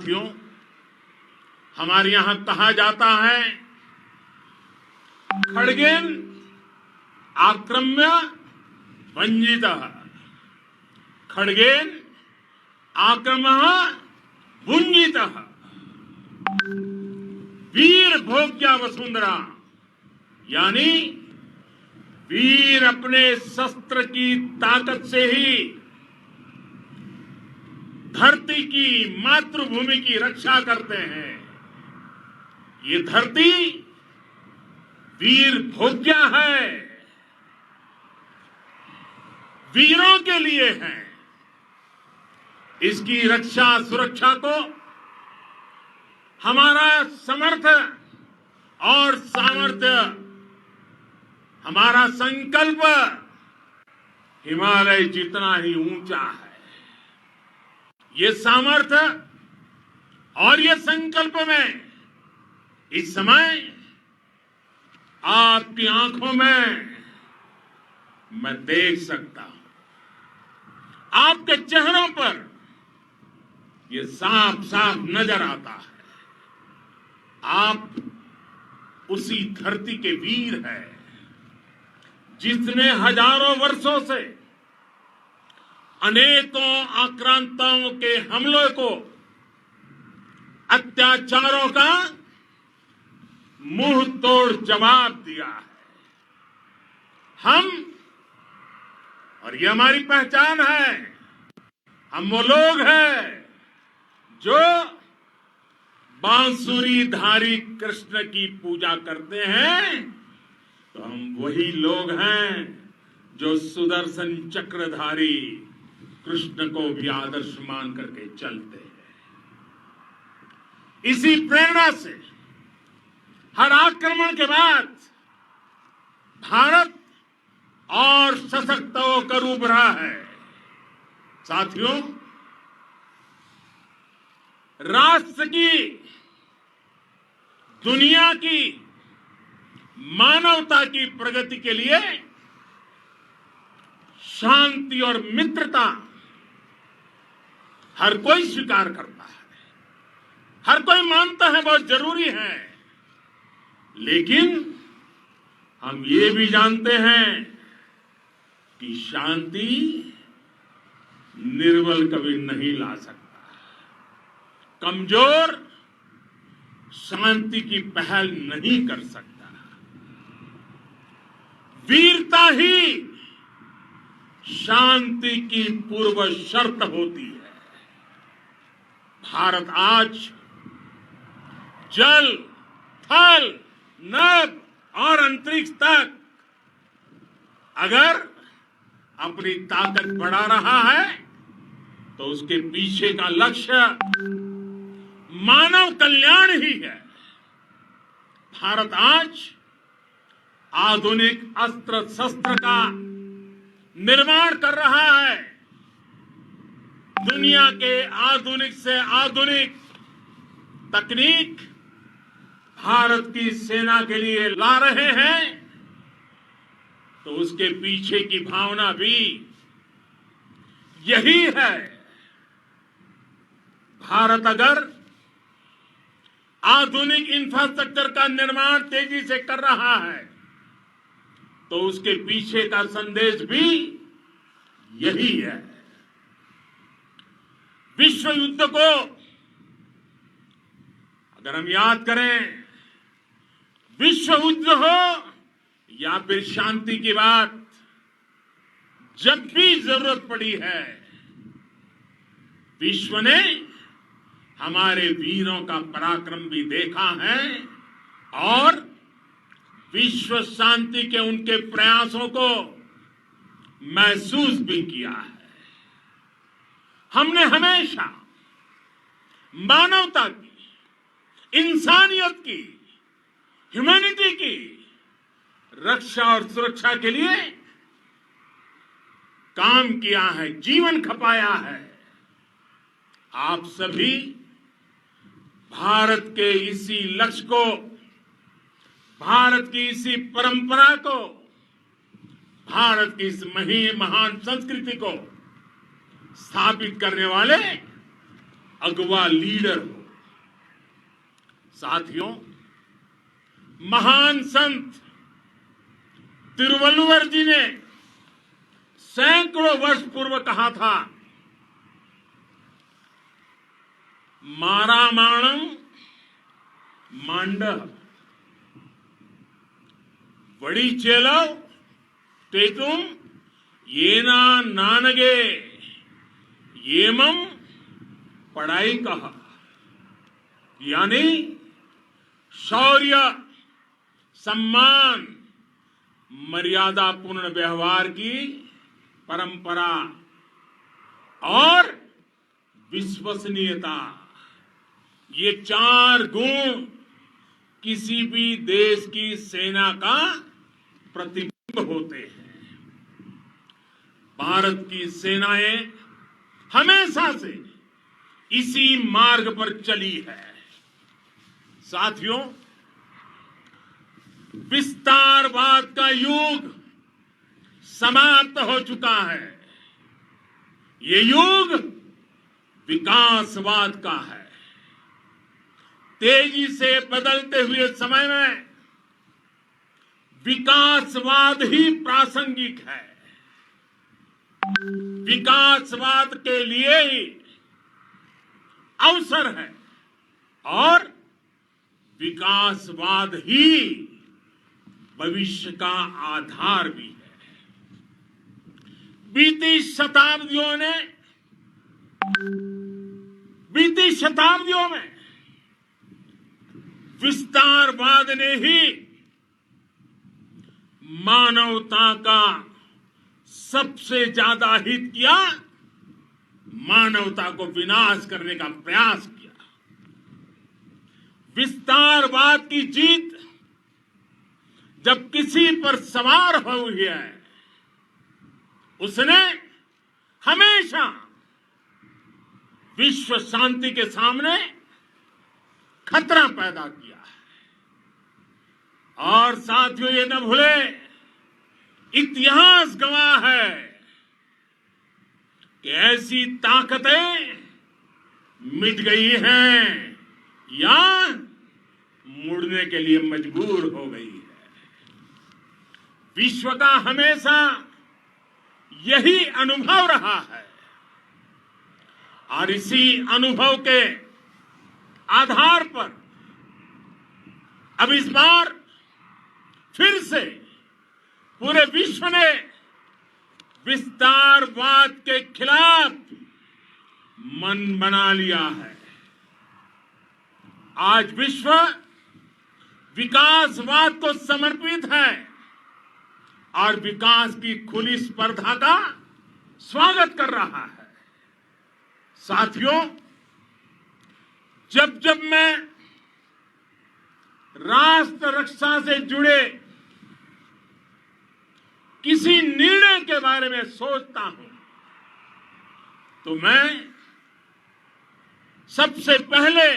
साथियों, हमारे यहां कहा जाता है, खड्गेन आक्रम्य भंजितः, खड्गेन आक्रम्य भुंजितः। वीर भोग्या वसुंधरा, यानी वीर अपने शस्त्र की ताकत से ही धरती की, मातृभूमि की रक्षा करते हैं। ये धरती वीर भोग्या है, वीरों के लिए है। इसकी रक्षा सुरक्षा को हमारा समर्थ और सामर्थ्य, हमारा संकल्प हिमालय जितना ही ऊंचा है। ये सामर्थ्य और ये संकल्प में इस समय आपकी आंखों में मैं देख सकता हूं, आपके चेहरों पर ये साफ साफ नजर आता है। आप उसी धरती के वीर हैं जिसने हजारों वर्षों से अनेकों आक्रांताओं के हमलों को, अत्याचारों का मुंह तोड़ जवाब दिया है। हम, और ये हमारी पहचान है, हम वो लोग हैं जो बांसुरीधारी कृष्ण की पूजा करते हैं, तो हम वही लोग हैं जो सुदर्शन चक्रधारी कृष्ण को भी आदर्श मान करके चलते हैं। इसी प्रेरणा से हर आक्रमण के बाद भारत और सशक्त होकर उभरा है। साथियों, राष्ट्र की, दुनिया की, मानवता की प्रगति के लिए शांति और मित्रता हर कोई स्वीकार करता है, हर कोई मानता है बहुत जरूरी है। लेकिन हम ये भी जानते हैं कि शांति निर्बल कभी नहीं ला सकता। कमजोर शांति की पहल नहीं कर सकता। वीरता ही शांति की पूर्व शर्त होती है। भारत आज जल, थल, नभ और अंतरिक्ष तक अगर अपनी ताकत बढ़ा रहा है तो उसके पीछे का लक्ष्य मानव कल्याण ही है। भारत आज आधुनिक अस्त्र शस्त्र का निर्माण कर रहा है। दुनिया के आधुनिक से आधुनिक तकनीक भारत की सेना के लिए ला रहे हैं, तो उसके पीछे की भावना भी यही है। भारत अगर आधुनिक इंफ्रास्ट्रक्चर का निर्माण तेजी से कर रहा है तो उसके पीछे का संदेश भी यही है। विश्व युद्ध को अगर हम याद करें, विश्व युद्ध हो या फिर शांति की बात, जब भी जरूरत पड़ी है, विश्व ने हमारे वीरों का पराक्रम भी देखा है और विश्व शांति के उनके प्रयासों को महसूस भी किया है। हमने हमेशा मानवता की, इंसानियत की, ह्यूमैनिटी की रक्षा और सुरक्षा के लिए काम किया है, जीवन खपाया है। आप सभी भारत के इसी लक्ष्य को, भारत की इसी परंपरा को, भारत की इस महान संस्कृति को स्थापित करने वाले अगवा लीडर हो। साथियों, महान संत तिरुवल्लुवर जी ने सैकड़ों वर्ष पूर्व कहा था, मारामाणम मांडह वड़ी चेलव तेतुम येना नानगे येमम पढ़ाई कहा। यानी शौर्य, सम्मान, मर्यादा पूर्ण व्यवहार की परंपरा और विश्वसनीयता, ये चार गुण किसी भी देश की सेना का प्रतिबिंब होते हैं। भारत की सेनाएं हमेशा से इसी मार्ग पर चली है। साथियों, विस्तारवाद का युग समाप्त हो चुका है। ये युग विकासवाद का है। तेजी से बदलते हुए समय में विकासवाद ही प्रासंगिक है। विकासवाद के लिए ही अवसर है और विकासवाद ही भविष्य का आधार भी है। बीती शताब्दियों में विस्तारवाद ने ही मानवता का सबसे ज्यादा हित किया, मानवता को विनाश करने का प्रयास किया। विस्तारवाद की जीत जब किसी पर सवार हुई है, उसने हमेशा विश्व शांति के सामने खतरा पैदा किया है। और साथियों, ये न भूले, इतिहास गवाह है कि ऐसी ताकतें मिट गई हैं या मुड़ने के लिए मजबूर हो गई है। विश्व का हमेशा यही अनुभव रहा है और इसी अनुभव के आधार पर अब इस बार फिर से पूरे विश्व ने विस्तारवाद के खिलाफ मन बना लिया है। आज विश्व विकासवाद को समर्पित है और विकास की खुली स्पर्धा का स्वागत कर रहा है। साथियों, जब जब मैं राष्ट्र रक्षा से जुड़े किसी निर्णय के बारे में सोचता हूं तो मैं सबसे पहले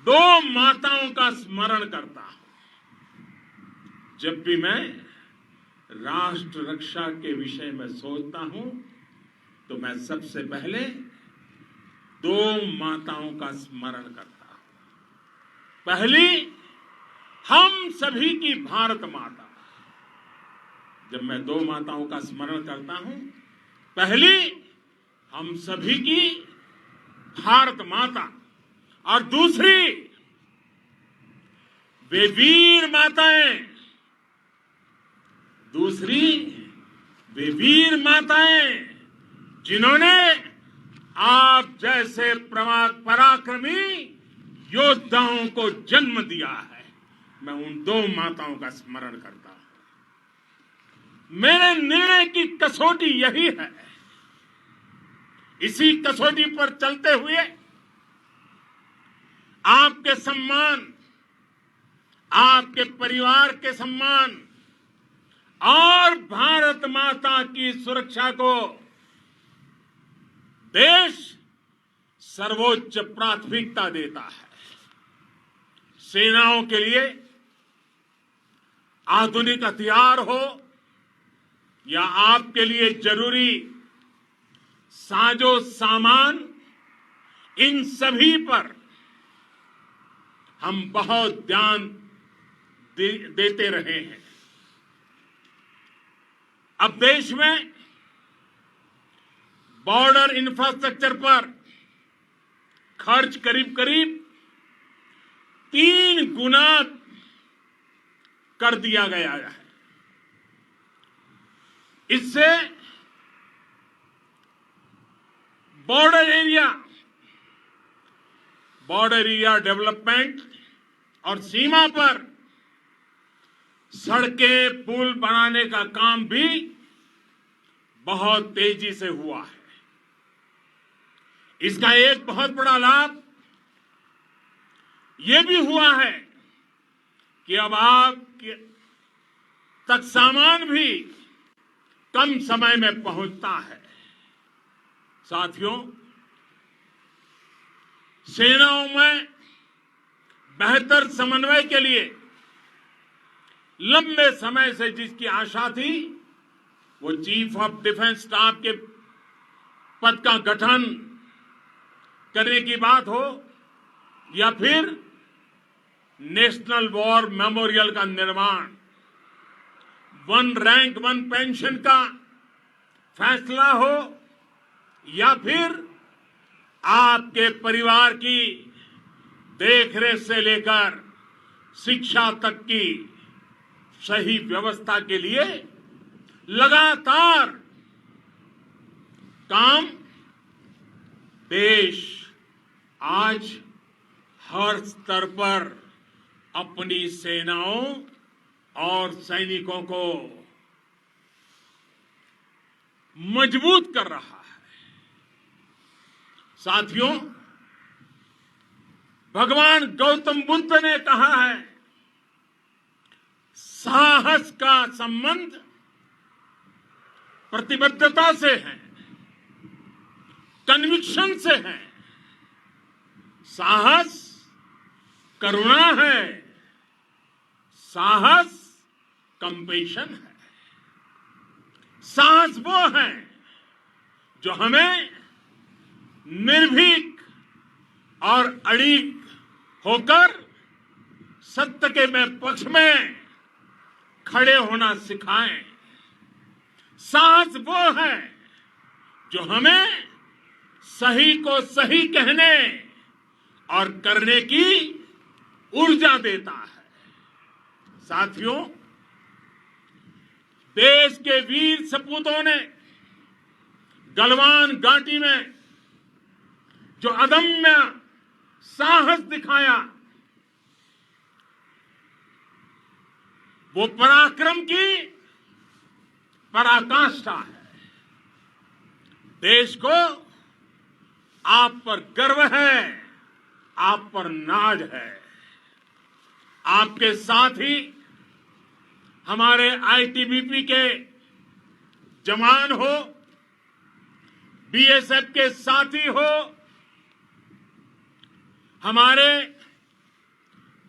दो माताओं का स्मरण करता हूं। जब भी मैं राष्ट्र रक्षा के विषय में सोचता हूं तो मैं सबसे पहले दो माताओं का स्मरण करता हूं। पहली, हम सभी की भारत माता। जब मैं दो माताओं का स्मरण करता हूं, पहली हम सभी की भारत माता और दूसरी वे वीर माताएं, जिन्होंने आप जैसे पराक्रमी योद्धाओं को जन्म दिया है। मैं उन दो माताओं का स्मरण करता हूं। मेरे निर्णय की कसौटी यही है। इसी कसौटी पर चलते हुए आपके सम्मान, आपके परिवार के सम्मान और भारत माता की सुरक्षा को देश सर्वोच्च प्राथमिकता देता है। सेनाओं के लिए आधुनिक हथियार हो या आपके लिए जरूरी साजो सामान इन सभी पर हम बहुत ध्यान देते रहे हैं। अब देश में बॉर्डर इंफ्रास्ट्रक्चर पर खर्च करीब करीब 3 गुना कर दिया गया है। इससे बॉर्डर एरिया डेवलपमेंट और सीमा पर सड़कें पुल बनाने का काम भी बहुत तेजी से हुआ है। इसका एक बहुत बड़ा लाभ यह भी हुआ है कि अब आप तक सामान भी कम समय में पहुंचता है। साथियों, सेनाओं में बेहतर समन्वय के लिए लंबे समय से जिसकी आशा थी, वो चीफ ऑफ डिफेंस स्टाफ के पद का गठन करने की बात हो या फिर नेशनल वॉर मेमोरियल का निर्माण, 1 रैंक 1 पेंशन का फैसला हो या फिर आपके परिवार की देखरेख से लेकर शिक्षा तक की सही व्यवस्था के लिए लगातार काम, देश आज हर स्तर पर अपनी सेनाओं और सैनिकों को मजबूत कर रहा है। साथियों, भगवान गौतम बुद्ध ने कहा है, साहस का संबंध प्रतिबद्धता से है, कन्विक्शन से है। साहस करुणा है, साहस कंपैशन है। साहस वो है जो हमें निर्भीक और अड़िग होकर सत्य के पक्ष में खड़े होना सिखाएं। साहस वो है जो हमें सही को सही कहने और करने की ऊर्जा देता है। साथियों, देश के वीर सपूतों ने गलवान घाटी में जो अदम्य साहस दिखाया, वो पराक्रम की पराकाष्ठा है। देश को आप पर गर्व है, आप पर नाज है। आपके साथ ही हमारे आईटीबीपी के जवान हो, बीएसएफ के साथी हो, हमारे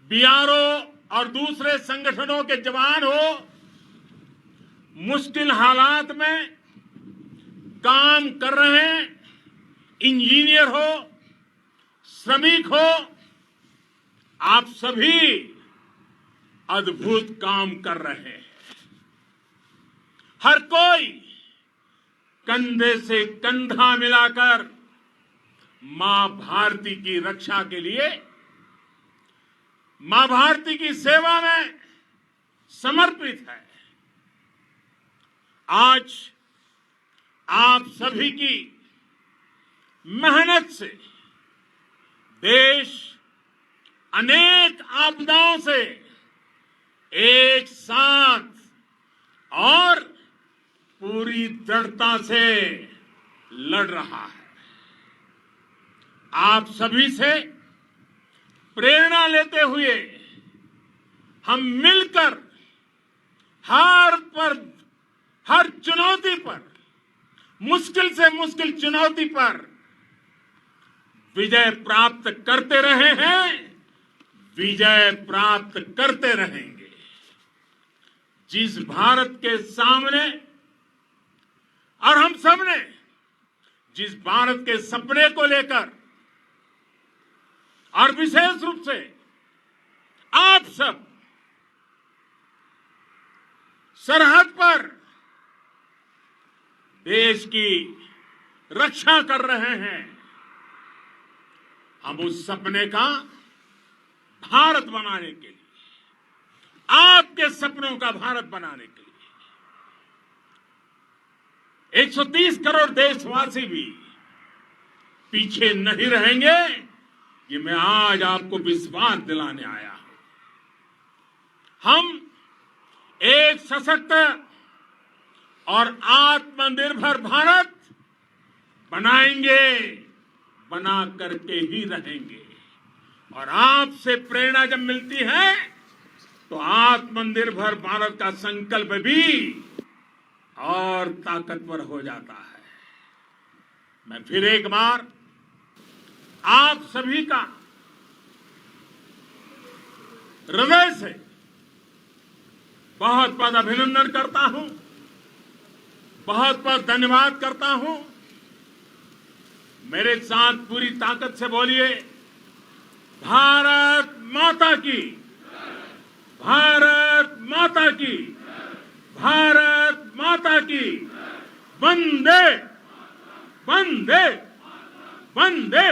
बीआरओ और दूसरे संगठनों के जवान हो, मुश्किल हालात में काम कर रहे हैं, इंजीनियर हो, श्रमिक हो, आप सभी अद्भुत काम कर रहे हैं। हर कोई कंधे से कंधा मिलाकर मां भारती की रक्षा के लिए, मां भारती की सेवा में समर्पित है। आज आप सभी की मेहनत से देश अनेक आपदाओं से एक साथ और पूरी दृढ़ता से लड़ रहा है। आप सभी से प्रेरणा लेते हुए हम मिलकर हर चुनौती पर, मुश्किल से मुश्किल चुनौती पर विजय प्राप्त करते रहे हैं, विजय प्राप्त करते रहेंगे। जिस भारत के सामने और हम सबने जिस भारत के सपने को लेकर और विशेष रूप से आप सब सरहद पर देश की रक्षा कर रहे हैं। हम उस सपने का भारत बनाने के लिए, आपके सपनों का भारत बनाने के लिए 130 करोड़ देशवासी भी पीछे नहीं रहेंगे, ये मैं आज आपको विश्वास दिलाने आया हूं। हम एक सशक्त और आत्मनिर्भर भारत बनाएंगे, बना करके ही रहेंगे। और आपसे प्रेरणा जब मिलती है तो आत्मनिर्भर भारत का संकल्प भी और ताकतवर हो जाता है। मैं फिर एक बार आप सभी का हृदय से बहुत बहुत अभिनंदन करता हूं, बहुत बहुत धन्यवाद करता हूं। मेरे साथ पूरी ताकत से बोलिए, भारत माता की, भारत माता की, भारत माता की, वंदे वंदे वंदे।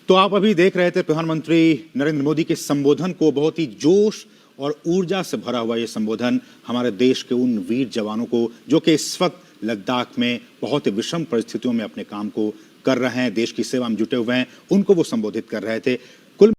तो आप अभी देख रहे थे प्रधानमंत्री नरेंद्र मोदी के संबोधन को। बहुत ही जोश और ऊर्जा से भरा हुआ ये संबोधन हमारे देश के उन वीर जवानों को, जो कि इस वक्त लद्दाख में बहुत ही विषम परिस्थितियों में अपने काम को कर रहे हैं, देश की सेवा में जुटे हुए हैं, उनको वो संबोधित कर रहे थे।